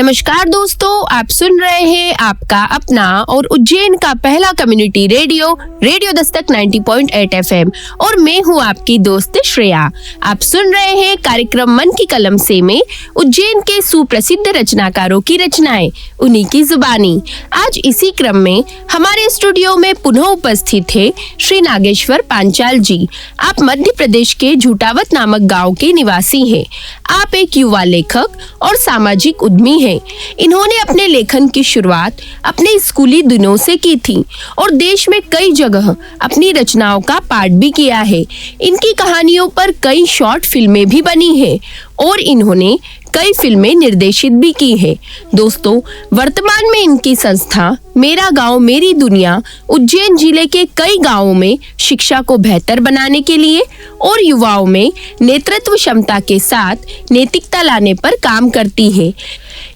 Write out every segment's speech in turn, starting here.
नमस्कार दोस्तों, आप सुन रहे हैं आपका अपना और उज्जैन का पहला community radio radio Dastak 90.8 FM और मैं हूं आपकी दोस्त श्रेया। आप सुन रहे हैं कार्यक्रम मन की कलम से में उज्जैन के सुप्रसिद्ध रचनाकारों की रचनाएं, उन्हीं की जुबानी। आज इसी क्रम में हमारे स्टूडियो में पुनः उपस्थित है श्री नागेश्वर पांचाल जी। आप मध्य प्रदेश के झूटावत नामक गाँव के निवासी हैं। आप एक युवा लेखक और सामाजिक उद्यमी हैं। इन्होंने अपने लेखन की शुरुआत अपने स्कूली दिनों से की थी और देश में कई जगह अपनी रचनाओं का पाठ भी किया है। इनकी कहानियों पर कई शॉर्ट फिल्में भी बनी हैं और इन्होंने कई फिल्में निर्देशित भी की है। दोस्तों, वर्तमान में इनकी संस्था मेरा गांव मेरी दुनिया उज्जैन जिले के कई गांवों में शिक्षा को बेहतर बनाने के लिए और युवाओं में नेतृत्व क्षमता के साथ नैतिकता लाने पर काम करती है।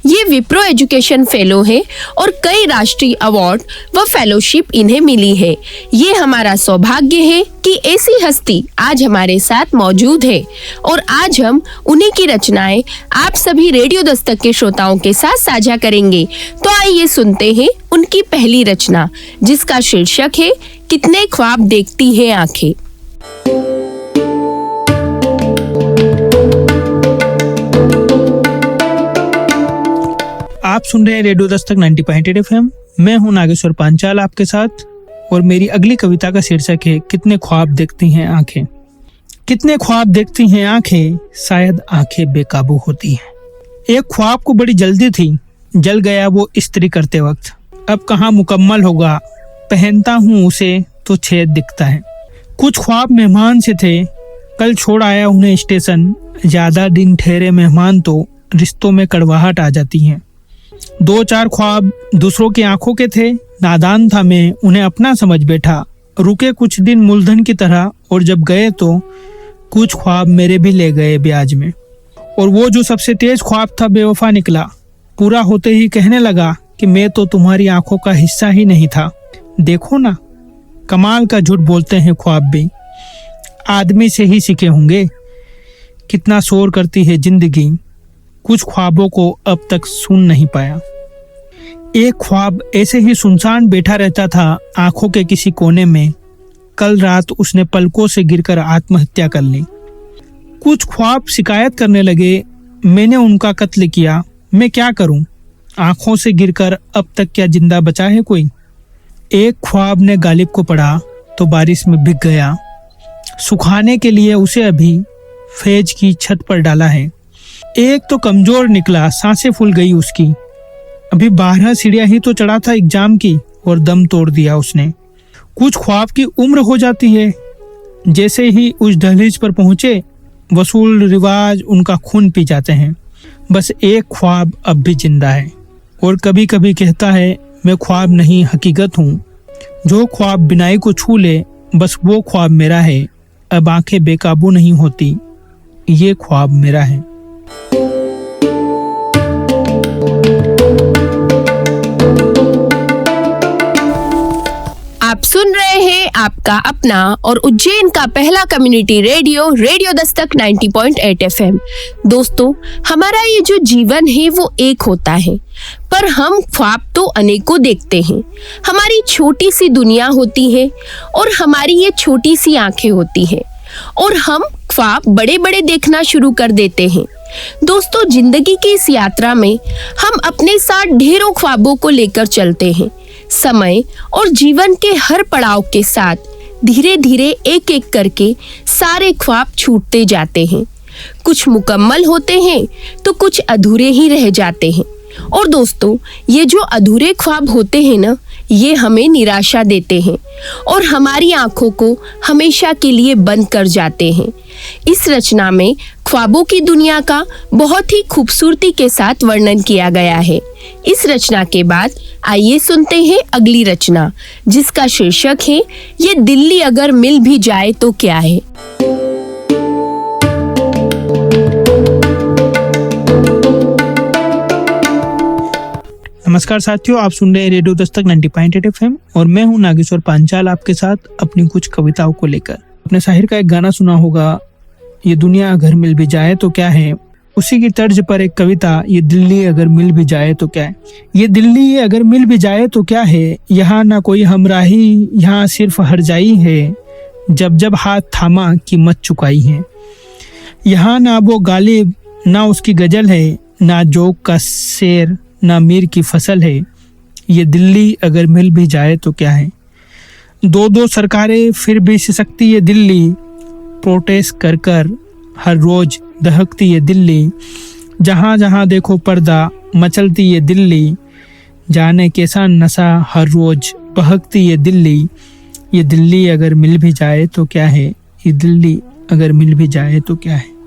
ये विप्रो एजुकेशन फेलो है और कई राष्ट्रीय अवार्ड व फेलोशिप इन्हें मिली है। ये हमारा सौभाग्य है कि ऐसी हस्ती आज हमारे साथ मौजूद है और आज हम उन्हीं की रचनाएं आप सभी रेडियो दस्तक के श्रोताओं के साथ साझा करेंगे। तो आइए सुनते हैं उनकी पहली रचना, जिसका शीर्षक है कितने ख्वाब देखती हैं आंखें। आप सुन रहे हैं रेडियो दस्तक 90.8 FM। मैं हूं नागेश्वर पांचाल आपके साथ और मेरी अगली कविता का शीर्षक है कितने ख्वाब देखती हैं आंखें। कितने ख्वाब देखती हैं आंखें, शायद आंखें बेकाबू होती हैं। एक ख्वाब को बड़ी जल्दी थी, जल गया वो इस्त्री करते वक्त। अब कहाँ मुकम्मल होगा, पहनता हूँ उसे तो छेद दिखता है। कुछ ख्वाब मेहमान से थे, कल छोड़ आया उन्हें स्टेशन। ज्यादा दिन ठहरे मेहमान तो रिश्तों में कड़वाहट आ जाती है। दो चार ख्वाब दूसरों की आंखों के थे, नादान था मैं उन्हें अपना समझ बैठा। रुके कुछ दिन मूलधन की तरह और जब गए तो कुछ ख्वाब मेरे भी ले गए ब्याज में। और वो जो सबसे तेज ख्वाब था बेवफा निकला। पूरा होते ही कहने लगा कि मैं तो तुम्हारी आंखों का हिस्सा ही नहीं था। देखो ना, कमाल का झूठ बोलते हैं ख्वाब भी। आदमी से ही सीखे होंगे। कितना शोर करती है जिंदगी, कुछ ख्वाबों को अब तक सुन नहीं पाया। एक ख्वाब ऐसे ही सुनसान बैठा रहता था आंखों के किसी कोने में। कल रात उसने पलकों से गिरकर आत्महत्या कर ली। कुछ ख्वाब शिकायत करने लगे, मैंने उनका कत्ल किया, मैं क्या करूं? आंखों से गिरकर अब तक क्या जिंदा बचा है कोई? एक ख्वाब ने गालिब को पढ़ा तो बारिश में भीग गया। सुखाने के लिए उसे अभी फैज की छत पर डाला है। एक तो कमजोर निकला, सांसें फूल गई उसकी। अभी 12 सीढ़ियां ही तो चढ़ा था एग्जाम की और दम तोड़ दिया उसने। कुछ ख्वाब की उम्र हो जाती है, जैसे ही उस दहलीज पर पहुंचे वसूल रिवाज उनका खून पी जाते हैं। बस एक ख्वाब अब भी जिंदा है और कभी कभी कहता है मैं ख्वाब नहीं हकीकत हूँ। जो ख्वाब बिनाई को छू ले बस वो ख्वाब मेरा है। अब आंखें बेकाबू नहीं होती, ये ख्वाब मेरा है। आप सुन रहे हैं आपका अपना और उज्जैन का पहला community radio radio Dastak 90.8 FM। दोस्तों, हमारा ये जो जीवन है वो एक होता है, पर हम ख्वाब तो अनेकों देखते हैं। हमारी छोटी सी दुनिया होती है और हमारी ये छोटी सी आंखें होती हैं और हम ख्वाब बड़े बड़े देखना शुरू कर देते हैं। दोस्तों, जिंदगी की इस यात्रा में हम अपने साथ ढेरों ख्वाबों को लेकर चलते हैं। समय और जीवन के हर पड़ाव के साथ धीरे धीरे एक एक करके सारे ख्वाब छूटते जाते हैं। कुछ मुकम्मल होते हैं तो कुछ अधूरे ही रह जाते हैं। और दोस्तों, ये जो अधूरे ख्वाब होते हैं ना, ये हमें निराशा देते हैं और हमारी आंखों को हमेशा के लिए बंद कर जाते हैं। इस रचना में ख्वाबों की दुनिया का बहुत ही खूबसूरती के साथ वर्णन किया गया है। इस रचना के बाद आइए सुनते हैं अगली रचना, जिसका शीर्षक है ये दिल्ली अगर मिल भी जाए तो क्या है। नमस्कार साथियों, आप सुन रहे हैं रेडियो दस्तक 90.8 FM और मैं हूं नागेश्वर पांचाल आपके साथ अपनी कुछ कविताओं को लेकर। अपने शाहिर का एक गाना सुना होगा, ये दुनिया अगर मिल भी जाए तो क्या है। उसी की तर्ज पर एक कविता, ये दिल्ली अगर मिल भी जाए तो क्या है। ये दिल्ली अगर मिल भी जाए तो क्या है, यहाँ ना कोई हमराही, यहाँ सिर्फ हरजाई है, जब जब हाथ थामा कीमत चुकाई है। यहाँ ना वो गालिब ना उसकी गजल है, ना जोक का शेर ना मीर की फसल है। ये दिल्ली अगर मिल भी जाए तो क्या है। दो दो सरकारें फिर भी सिसकती ये दिल्ली, प्रोटेस्ट कर कर हर रोज दहकती ये दिल्ली। जहाँ जहाँ देखो पर्दा मचलती ये दिल्ली, जाने कैसा नशा हर रोज बहकती ये दिल्ली। ये दिल्ली अगर मिल भी जाए तो क्या है, ये दिल्ली अगर मिल भी जाए तो क्या है।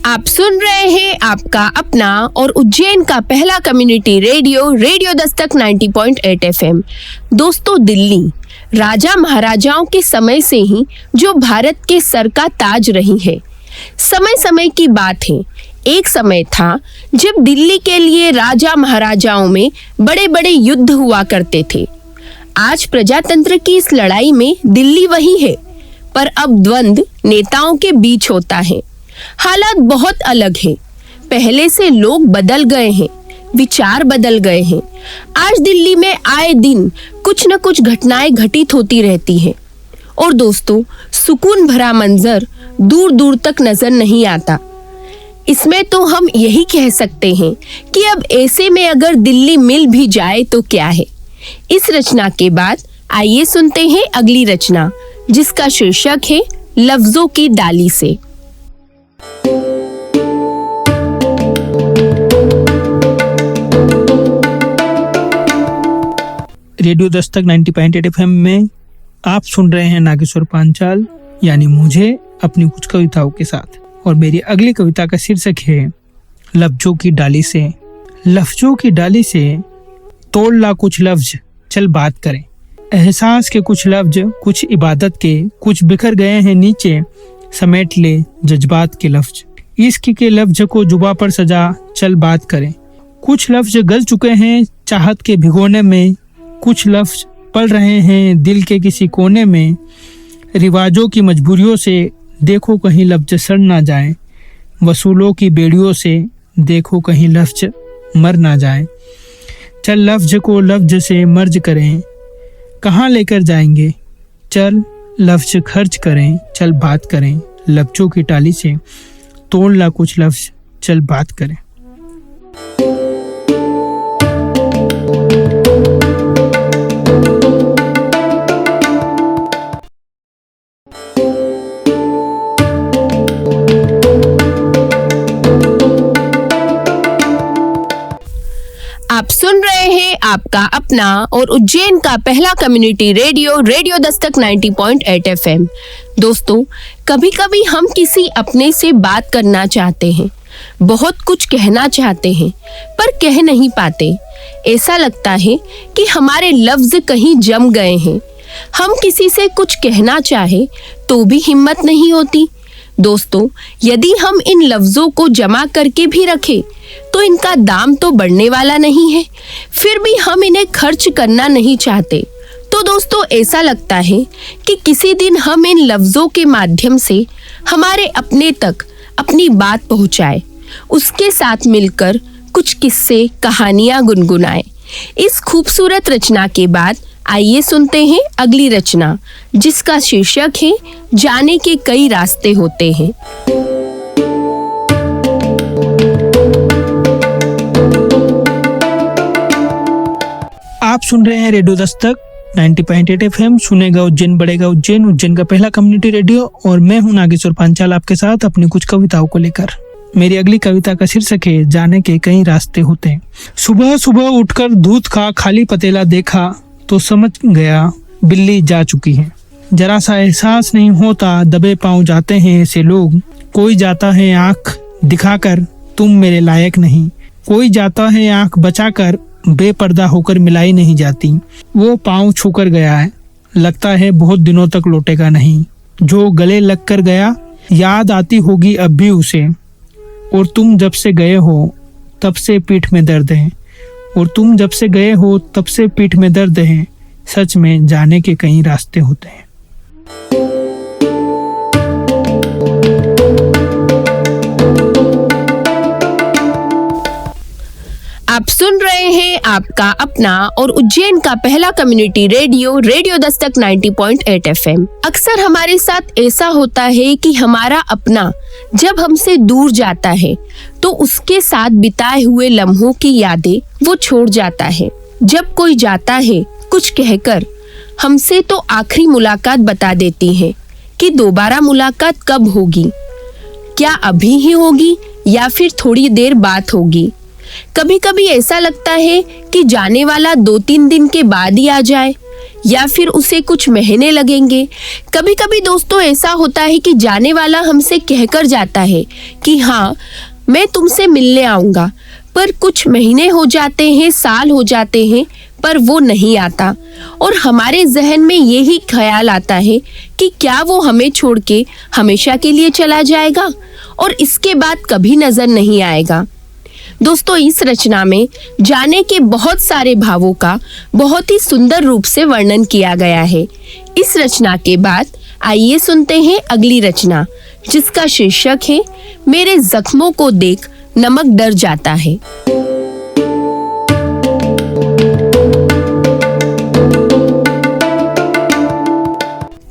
आप सुन रहे हैं आपका अपना और उज्जैन का पहला community radio, radio Dastak 90.8 FM। दोस्तों, दिल्ली राजा महाराजाओं के समय से ही जो भारत के सर का ताज रही है। समय समय की बात है, एक समय था जब दिल्ली के लिए राजा महाराजाओं में बड़े बड़े युद्ध हुआ करते थे। आज प्रजातंत्र की इस लड़ाई में दिल्ली वही है, पर अब द्वंद्व नेताओं के बीच होता है। हालात बहुत अलग हैं। पहले से लोग बदल गए हैं, विचार बदल गए हैं। आज दिल्ली में आए दिन कुछ न कुछ घटनाएं घटित होती रहती हैं। और दोस्तों, सुकून भरा मंजर दूर दूर तक नजर नहीं आता। इसमें तो हम यही कह सकते हैं कि अब ऐसे में अगर दिल्ली मिल भी जाए तो क्या है। इस रचना के बाद आइए सुनते हैं अगली रचना, जिसका शीर्षक है लफ्जों की डाली से। रेडियो दस्तक 90.8 FM में आप सुन रहे हैं नागेश्वर पांचाल यानी मुझे अपनी कुछ कविताओं के साथ। और मेरी अगली कविता का शीर्षक है लफ्जों की डाली से। लफ्जों की डाली से तोड़ ला कुछ लफ्ज, चल बात करें। एहसास के कुछ लफ्ज, कुछ इबादत के, कुछ बिखर गए हैं नीचे, समेट ले जज्बात के लफ्ज। इश्क के लफ्ज को जुबा पर सजा, चल बात करें। कुछ लफ्ज गल चुके हैं चाहत के भिगोने में, कुछ लफ्ज पल रहे हैं दिल के किसी कोने में। रिवाजों की मजबूरियों से देखो कहीं लफ्ज सड़ ना जाए, वसूलों की बेड़ियों से देखो कहीं लफ्ज मर ना जाए। चल लफ्ज को लफ्ज से मर्ज करें, कहाँ लेकर जाएंगे, चल लफ्ज खर्च करें, चल बात करें। लफ्जों की टाली से तोड़ ला कुछ लफ्ज, चल बात करें। आप सुन रहे हैं आपका अपना और उज्जैन का पहला community radio, radio Dastak 90.8 FM। दोस्तों, कभी कभी हम किसी अपने से बात करना चाहते हैं, बहुत कुछ कहना चाहते हैं, पर कह नहीं पाते। ऐसा लगता है कि हमारे लफ्ज कहीं जम गए हैं। हम किसी से कुछ कहना चाहे तो भी हिम्मत नहीं होती। दोस्तों, यदि हम इन लफ्जों को जमा करके भी रखें तो इनका दाम तो बढ़ने वाला नहीं है, फिर भी हम इन्हें खर्च करना नहीं चाहते। तो दोस्तों, ऐसा लगता है कि किसी दिन हम इन लफ्जों के माध्यम से हमारे अपने तक अपनी बात पहुंचाए, उसके साथ मिलकर कुछ किस्से कहानियां गुनगुनाए। इस खूबसूरत रचना के बाद आइए सुनते हैं अगली रचना, जिसका शीर्षक है जाने के कई रास्ते होते हैं। आप सुन रहे हैं रेडियो दस्तक 90.8 FM। सुनेगा उज्जैन, बढ़ेगा उज्जैन, उज्जैन का पहला कम्युनिटी रेडियो। और मैं हूं नागेश्वर पांचाल आपके साथ अपनी कुछ कविताओं को लेकर। मेरी अगली कविता का शीर्षक है जाने के कई रास्ते होते हैं। सुबह सुबह उठकर दूध का खाली पतीला देखा तो समझ गया बिल्ली जा चुकी है। जरा सा एहसास नहीं होता दबे पांव जाते हैं ऐसे लोग। कोई जाता है आंख दिखाकर तुम मेरे लायक नहीं, कोई जाता है आंख बचाकर बेपर्दा होकर मिलाई नहीं जाती। वो पांव छूकर गया है, लगता है बहुत दिनों तक लौटेगा नहीं। जो गले लग कर गया याद आती होगी अब भी उसे। और तुम जब से गए हो तब से पीठ में दर्द है, और तुम जब से गए हो तब से पीठ में दर्द है। सच में जाने के कई रास्ते होते हैं। आप सुन रहे हैं आपका अपना और उज्जैन का पहला community radio radio Dastak 90.8 FM। अक्सर हमारे साथ ऐसा होता है कि हमारा अपना जब हमसे दूर जाता है तो उसके साथ बिताए हुए लम्हों की यादें वो छोड़ जाता है। जब कोई जाता है कुछ कहकर हमसे तो आखिरी मुलाकात बता देती है कि दोबारा मुलाकात कब होगी, क्या अभी ही होगी या फिर थोड़ी देर बाद होगी। कभी कभी ऐसा लगता है कि जाने वाला 2-3 दिन के बाद ही आ जाए या फिर उसे कुछ महीने लगेंगे। कभी कभी दोस्तों ऐसा होता है कि जाने वाला हमसे कहकर जाता है कि हाँ मैं तुमसे मिलने आऊँगा, पर कुछ महीने हो जाते हैं, साल हो जाते हैं, पर वो नहीं आता और हमारे जहन में यही ख्याल आता है कि क्या वो हमें छोड़ के हमेशा के लिए चला जाएगा और इसके बाद कभी नजर नहीं आएगा। दोस्तों, इस रचना में जाने के बहुत सारे भावों का बहुत ही सुंदर रूप से वर्णन किया गया है। इस रचना के बाद आइए सुनते हैं अगली रचना, जिसका शीर्षक है मेरे जख्मों को देख नमक डर जाता है।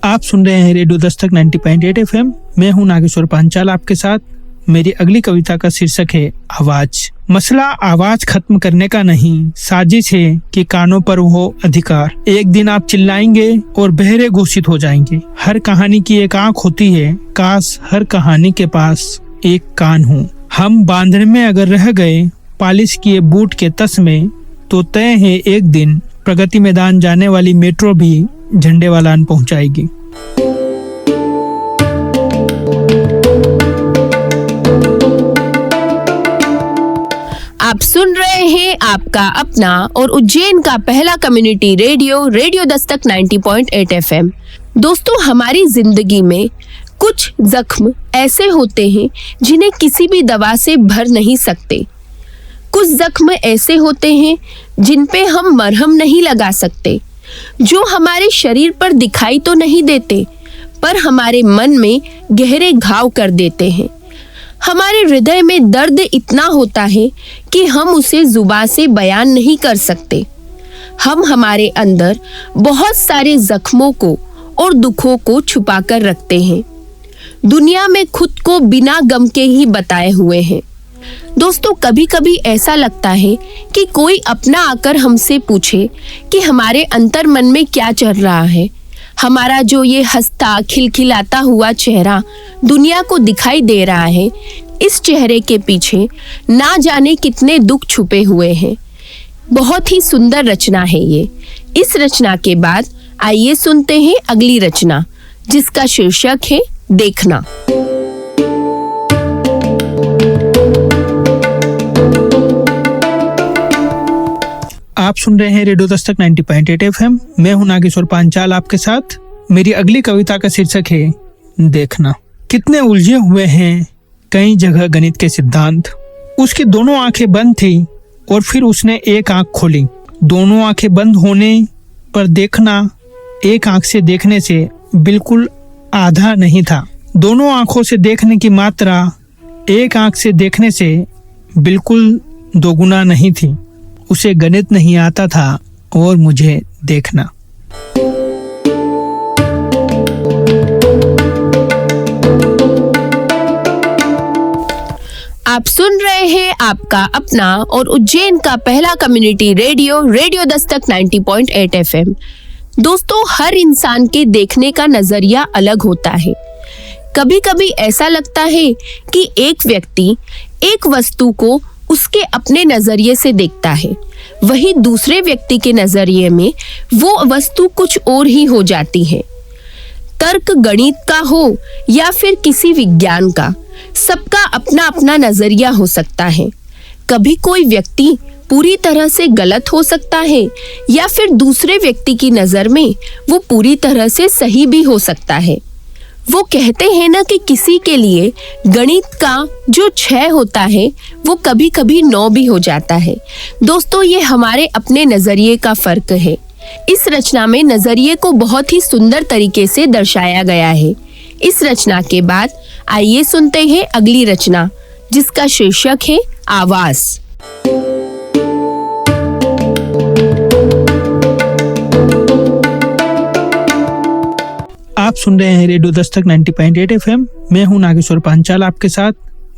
आप सुन रहे हैं रेडियो दस्तक 90.8 FM। मैं हूं नागेश्वर पांचाल आपके साथ। मेरी अगली कविता का शीर्षक है आवाज। मसला आवाज खत्म करने का नहीं, साजिश है कि कानों पर हो अधिकार। एक दिन आप चिल्लाएंगे और बहरे घोषित हो जाएंगे। हर कहानी की एक आंख होती है, काश हर कहानी के पास एक कान हो। हम बांधने में अगर रह गए पालिश किए बूट के तस में, तो तय है एक दिन प्रगति मैदान जाने वाली मेट्रो भी झंडे वालान पहुंचाएगी। आप सुन रहे हैं आपका अपना और उज्जैन का पहला community radio radio Dastak 90.8 FM। दोस्तों, हमारी जिंदगी में कुछ जख्म ऐसे होते हैं जिन्हें किसी भी दवा से भर नहीं सकते। कुछ जख्म ऐसे होते हैं जिन पे हम मरहम नहीं लगा सकते, जो हमारे शरीर पर दिखाई तो नहीं देते पर हमारे मन में गहरे घाव कर देते हैं। हमारे हृदय में दर्द इतना होता है कि हम उसे जुबान से बयान नहीं कर सकते। हम हमारे अंदर बहुत सारे जख्मों को और दुखों को छुपा कर रखते हैं। दुनिया में खुद को बिना गम के ही बताए हुए हैं। दोस्तों, कभी कभी ऐसा लगता है कि कोई अपना आकर हमसे पूछे कि हमारे अंतर मन में क्या चल रहा है। हमारा जो ये हंसता खिलखिलाता हुआ चेहरा दुनिया को दिखाई दे रहा है, इस चेहरे के पीछे ना जाने कितने दुख छुपे हुए हैं। बहुत ही सुंदर रचना है ये। इस रचना के बाद आइए सुनते हैं अगली रचना, जिसका शीर्षक है देखना। आप सुन रहे हैं रेडियो दस्तक 90.8 FM। मैं हूं नागेश्वर पांचाल आपके साथ। मेरी अगली कविता का शीर्षक है देखना। कितने उलझे हुए हैं कई जगह गणित के सिद्धांत। उसकी दोनों आंखें बंद थी और फिर उसने एक आंख खोली। दोनों आंखें बंद होने पर देखना एक आंख से देखने से बिल्कुल आधा नहीं था। दोनों आंखों से देखने की मात्रा एक आंख से देखने से बिल्कुल दोगुना नहीं थी। उसे गणित नहीं आता था और मुझे देखना। आप सुन रहे हैं आपका अपना और उज्जैन का पहला community radio radio Dastak 90.8 FM। दोस्तों, हर इंसान के देखने का नजरिया अलग होता है। कभी कभी ऐसा लगता है कि एक व्यक्ति एक वस्तु को उसके अपने नजरिए से देखता है, वही दूसरे व्यक्ति के नजरिए में वो वस्तु कुछ और ही हो जाती है। तर्क गणित का हो या फिर किसी विज्ञान का, सबका अपना अपना नजरिया हो सकता है। कभी कोई व्यक्ति पूरी तरह से गलत हो सकता है या फिर दूसरे व्यक्ति की नजर में वो पूरी तरह से सही भी हो सकता है। वो कहते हैं ना कि किसी के लिए गणित का जो 6 होता है वो कभी कभी 9 भी हो जाता है। दोस्तों, ये हमारे अपने नजरिए का फर्क है। इस रचना में नजरिए को बहुत ही सुंदर तरीके से दर्शाया गया है। इस रचना के बाद आइए सुनते हैं अगली रचना, जिसका शीर्षक है आवाज। आप सुन रहे हैं रेडियो दस्तक 90.8 FM। मैं हूं नागेश्वर पांचाल आपके साथ।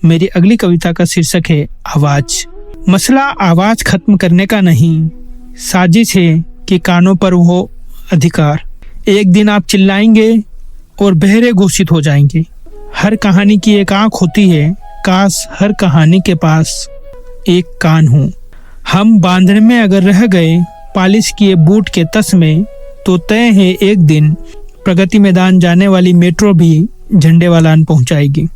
मेरी अगली कविता का शीर्षक है आवाज। मसला आवाज खत्म करने का नहीं, साजिश है कि कानों पर हो अधिकार। एक दिन आप चिल्लाएंगे और बहरे घोषित हो जाएंगे। हर कहानी की एक आंख होती है, काश हर कहानी के पास एक कान हो। हम बांधने में अगर रह गए पालिश किए बूट के तस में, तो तय है एक दिन प्रगति मैदान जाने वाली मेट्रो भी झंडे वालान पहुंचाएगी।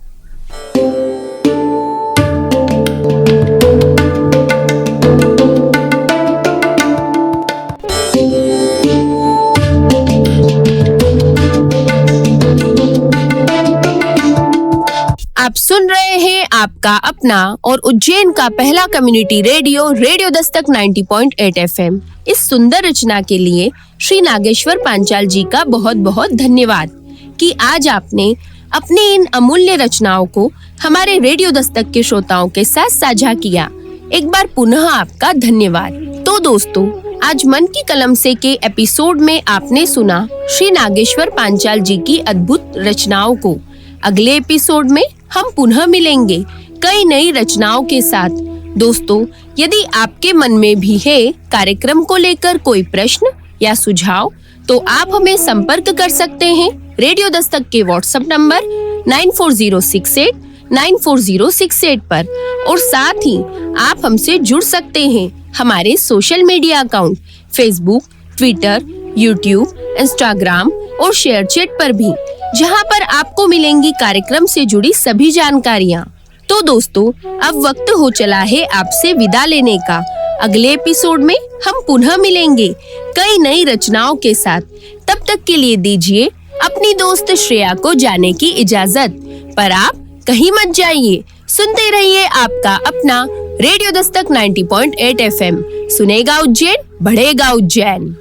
आप सुन रहे हैं आपका अपना और उज्जैन का पहला community radio, radio Dastak 90.8 FM। इस सुंदर रचना के लिए श्री नागेश्वर पांचाल जी का बहुत बहुत धन्यवाद कि आज आपने अपनी इन अमूल्य रचनाओं को हमारे रेडियो दस्तक के श्रोताओं के साथ साझा किया। एक बार पुनः आपका धन्यवाद। तो दोस्तों, आज मन की कलम से के एपिसोड में आपने सुना श्री नागेश्वर पांचाल जी की अद्भुत रचनाओं को। अगले एपिसोड में हम पुनः मिलेंगे कई नई रचनाओं के साथ। दोस्तों, यदि आपके मन में भी है कार्यक्रम को लेकर कोई प्रश्न या सुझाव, तो आप हमें संपर्क कर सकते हैं रेडियो दस्तक के व्हाट्सएप नंबर 9406894068 पर, और साथ ही आप हमसे जुड़ सकते हैं हमारे social media account Facebook, Twitter, YouTube, Instagram और शेयरचैट पर भी, जहां पर आपको मिलेंगी कार्यक्रम से जुड़ी सभी जानकारियां। तो दोस्तों, अब वक्त हो चला है आपसे विदा लेने का। अगले एपिसोड में हम पुनः मिलेंगे कई नई रचनाओं के साथ। तब तक के लिए दीजिए अपनी दोस्त श्रेया को जाने की इजाजत, पर आप कहीं मत जाइए। सुनते रहिए आपका अपना रेडियो दस्तक 90.8 FM। सुनेगा उज्जैन, बढ़ेगा उज्जैन।